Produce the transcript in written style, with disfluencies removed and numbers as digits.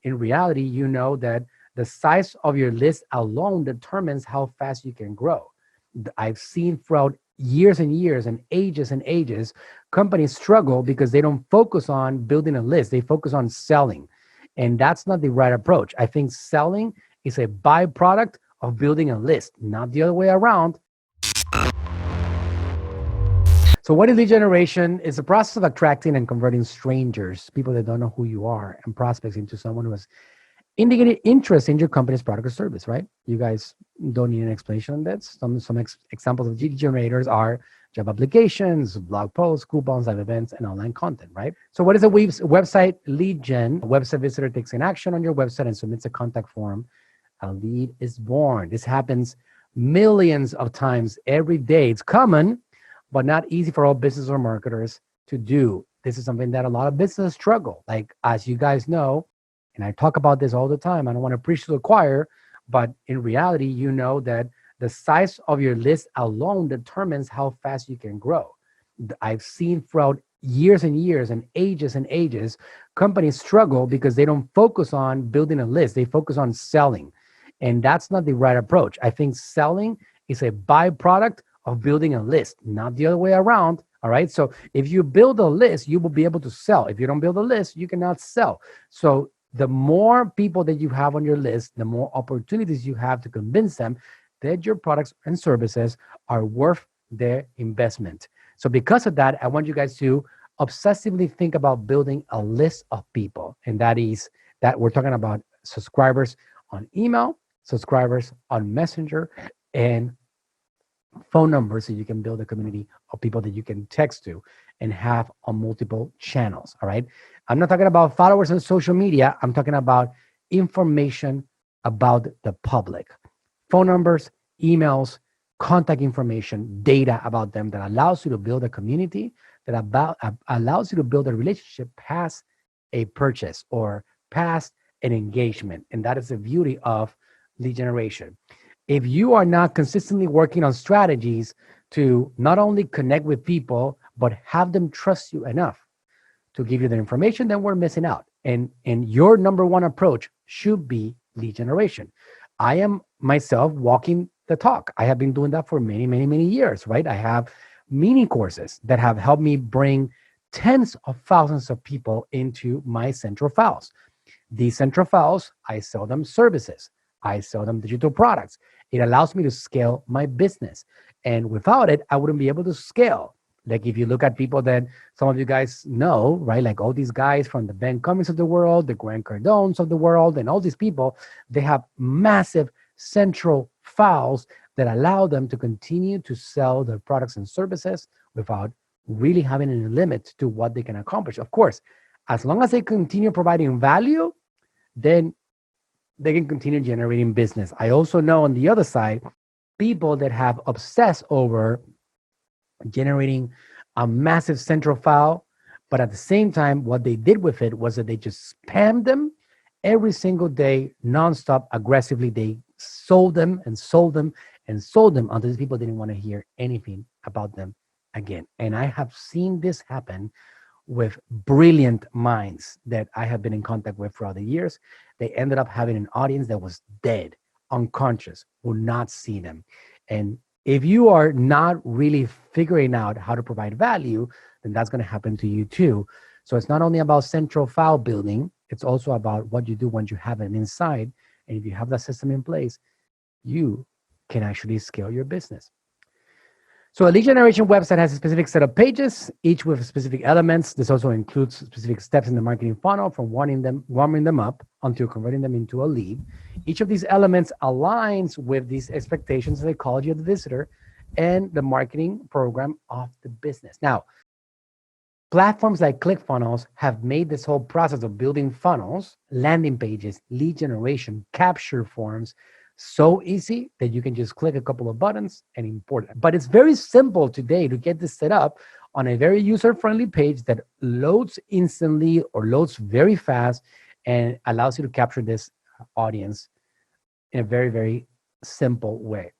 in reality, you know that the size of your list alone determines how fast you can grow. I've seen throughout years and years and ages, companies struggle because they don't focus on building a list. They focus on selling. And that's not the right approach. I think selling is a byproduct of building a list, not the other way around. So what is lead generation? It's a process of attracting and converting strangers, people that don't know who you are, and prospects into someone who has indicated interest in your company's product or service, right? You guys don't need an explanation on that. Some examples of lead generators are job applications, blog posts, coupons, live events, and online content, right? So what is a website lead gen? A website visitor takes an action on your website and submits a contact form. A lead is born. This happens millions of times every day. It's common, but not easy for all business or marketers to do. This is something that a lot of businesses struggle. Like, as you guys know, and I talk about this all the time, I don't want to preach to the choir, but in reality, you know that the size of your list alone determines how fast you can grow. I've seen throughout years and years and ages, companies struggle because they don't focus on building a list. They focus on selling. And that's not the right approach. I think selling is a byproduct of building a list, not the other way around. All right. So if you build a list, you will be able to sell. If you don't build a list, you cannot sell. So the more people that you have on your list, the more opportunities you have to convince them that your products and services are worth their investment. So because of that, I want you guys to obsessively think about building a list of people. And that is that we're talking about subscribers on email, subscribers on Messenger, and phone numbers, so you can build a community of people that you can text to and have on multiple channels. All right. I'm not talking about followers on social media. I'm talking about information about the public. Phone numbers, emails, contact information, data about them that allows you to build a community, that allows you to build a relationship past a purchase or past an engagement. And that is the beauty of lead generation. If you are not consistently working on strategies to not only connect with people, but have them trust you enough to give you the information, then we're missing out. And your number one approach should be lead generation. I am myself walking the talk. I have been doing that for many, many, many years, right? I have mini courses that have helped me bring tens of thousands of people into my central files. These central files, I sell them services. I sell them digital products. It allows me to scale my business. And without it, I wouldn't be able to scale. Like if you look at people that some of you guys know, right? Like all these guys from the Ben Cummings of the world, the Grant Cardones of the world, and all these people, they have massive central files that allow them to continue to sell their products and services without really having any limit to what they can accomplish. Of course, as long as they continue providing value, then they can continue generating business. I also know on the other side, people that have obsessed over generating a massive central file, but at the same time, what they did with it was that they just spammed them every single day, nonstop, aggressively. They sold them and sold them and sold them until these people didn't want to hear anything about them again. And I have seen this happen with brilliant minds that I have been in contact with throughout the years. They ended up having an audience that was dead, unconscious, would not see them. And if you are not really figuring out how to provide value, then that's going to happen to you too. So it's not only about central file building, it's also about what you do once you have it inside. And if you have that system in place, you can actually scale your business. So a lead generation website has a specific set of pages, each with specific elements. This also includes specific steps in the marketing funnel, from warming them up until converting them into a lead. Each of these elements aligns with these expectations, the psychology of the visitor, and the marketing program of the business. Now, platforms like ClickFunnels have made this whole process of building funnels, landing pages, lead generation, capture forms, so easy that you can just click a couple of buttons and import it. But it's very simple today to get this set up on a very user-friendly page that loads instantly or loads very fast and allows you to capture this audience in a very, very simple way.